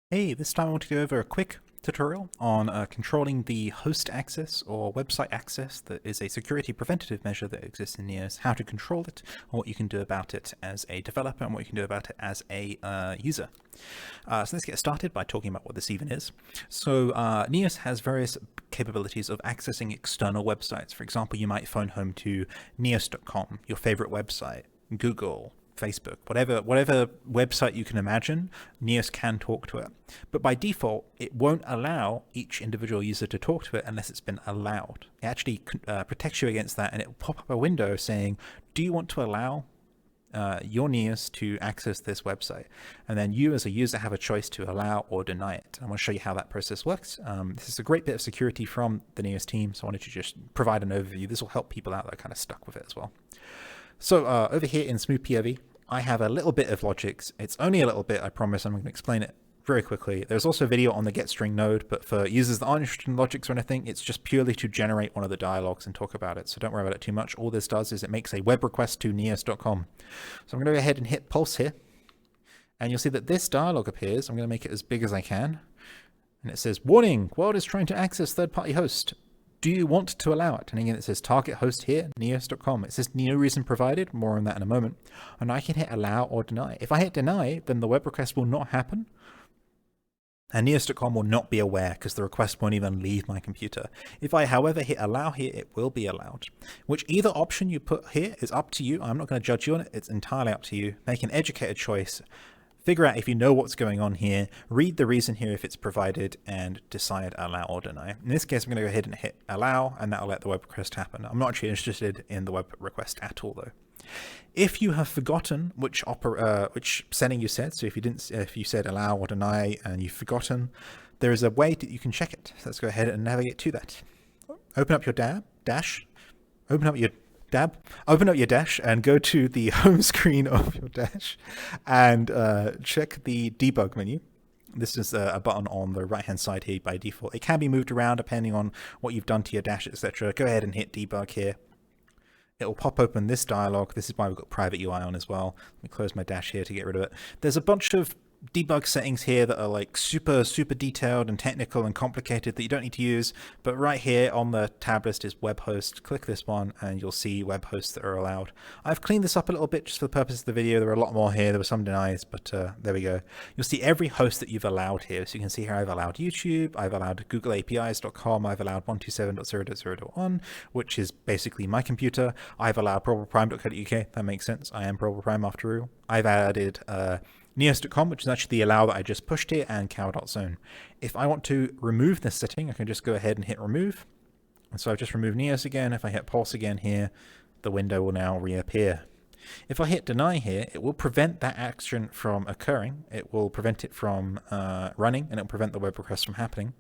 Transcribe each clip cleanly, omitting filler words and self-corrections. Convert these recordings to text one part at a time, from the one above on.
Hey, this time I want to go over a quick tutorial on controlling the host access or website access that is a security preventative measure that exists in Neos, how to control it, and what you can do about it as a developer and what you can do about it as a user. So let's get started by talking about what this even is. So Neos has various capabilities of accessing external websites. For example, you might phone home to neos.com, your favorite website, Google, Facebook, whatever website you can imagine, Neos can talk to it. But by default, it won't allow each individual user to talk to it unless it's been allowed. It actually protects you against that, and it will pop up a window saying, do you want to allow your Neos to access this website? And then you as a user have a choice to allow or deny it. I'm going to show you how that process works. This is a great bit of security from the Neos team, so I wanted to just provide an overview. This will help people out that are kind of stuck with it as well. So over here in Smooth POV, I have a little bit of logics. It's only a little bit, I promise. I'm going to explain it very quickly. There's also a video on the getString node, but for users that aren't interested in logics or anything, it's just purely to generate one of the dialogues and talk about it. So don't worry about it too much. All this does is it makes a web request to neos.com. So I'm going to go ahead and hit pulse here, and you'll see that this dialogue appears. I'm going to make it as big as I can. And it says, warning, world is trying to access third-party host. Do you want to allow it? And again, it says target host here, neos.com. It says no reason provided, more on that in a moment. And I can hit allow or deny. If I hit deny, then the web request will not happen. And neos.com will not be aware because the request won't even leave my computer. If I, however, hit allow here, it will be allowed. Which either option you put here is up to you. I'm not going to judge you on it. It's entirely up to you. Make an educated choice. Figure out if you know what's going on here, read the reason here if it's provided, and decide allow or deny. In this case, I'm going to go ahead and hit allow, and that'll let the web request happen. I'm not actually interested in the web request at all, though. If you have forgotten which setting you set, so if you said allow or deny and you've forgotten, there is a way that you can check it. So let's go ahead and navigate to that. Open up your dash, open up your dash and go to the home screen of your dash and check the debug menu. This is a button on the right hand side here by default. It can be moved around depending on what you've done to your dash, etc. Go ahead and hit debug here. It will pop open this dialog. This is why we've got private UI on as well. Let me close my dash here to get rid of it. There's a bunch of debug settings here that are like super detailed and technical and complicated that you don't need to use, but right here on the tab list is web host. Click this one and you'll see web hosts that are allowed. I've cleaned this up a little bit just for the purpose of the video. There were a lot more here. There were some denies, but there we go. You'll see every host that you've allowed here. So you can see here I've allowed YouTube, I've allowed googleapis.com, I've allowed 127.0.0.1, which is basically my computer. I've allowed properprime.co.uk. That makes sense. I am Proper Prime after all. I've added neos.com, which is actually the allow that I just pushed here, and cow.zone. If I want to remove this setting, I can just go ahead and hit remove. And so I've just removed Neos again. If I hit pulse again here, the window will now reappear. If I hit deny here, it will prevent that action from occurring. It will prevent it from running, and it will prevent the web request from happening.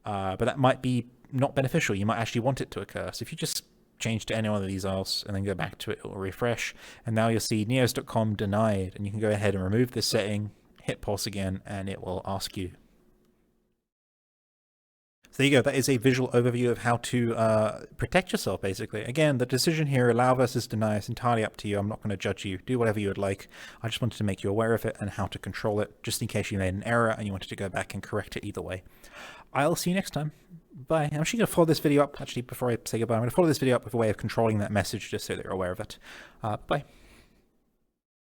But that might be not beneficial. You might actually want it to occur. So if you just change to any one of these else and then go back to it, it will refresh, and now you'll see neos.com denied, and you can go ahead and remove this setting, hit pulse again, and it will ask you. So there you go. That is a visual overview of how to protect yourself, basically. Again, the decision here, allow versus deny, is entirely up to you. I'm not going to judge you. Do whatever you would like. I just wanted to make you aware of it and how to control it, just in case you made an error and you wanted to go back and correct it either way. I'll see you next time. Bye. I'm actually going to follow this video up, actually, before I say goodbye. I'm going to follow this video up with a way of controlling that message just so that you're aware of it. Bye.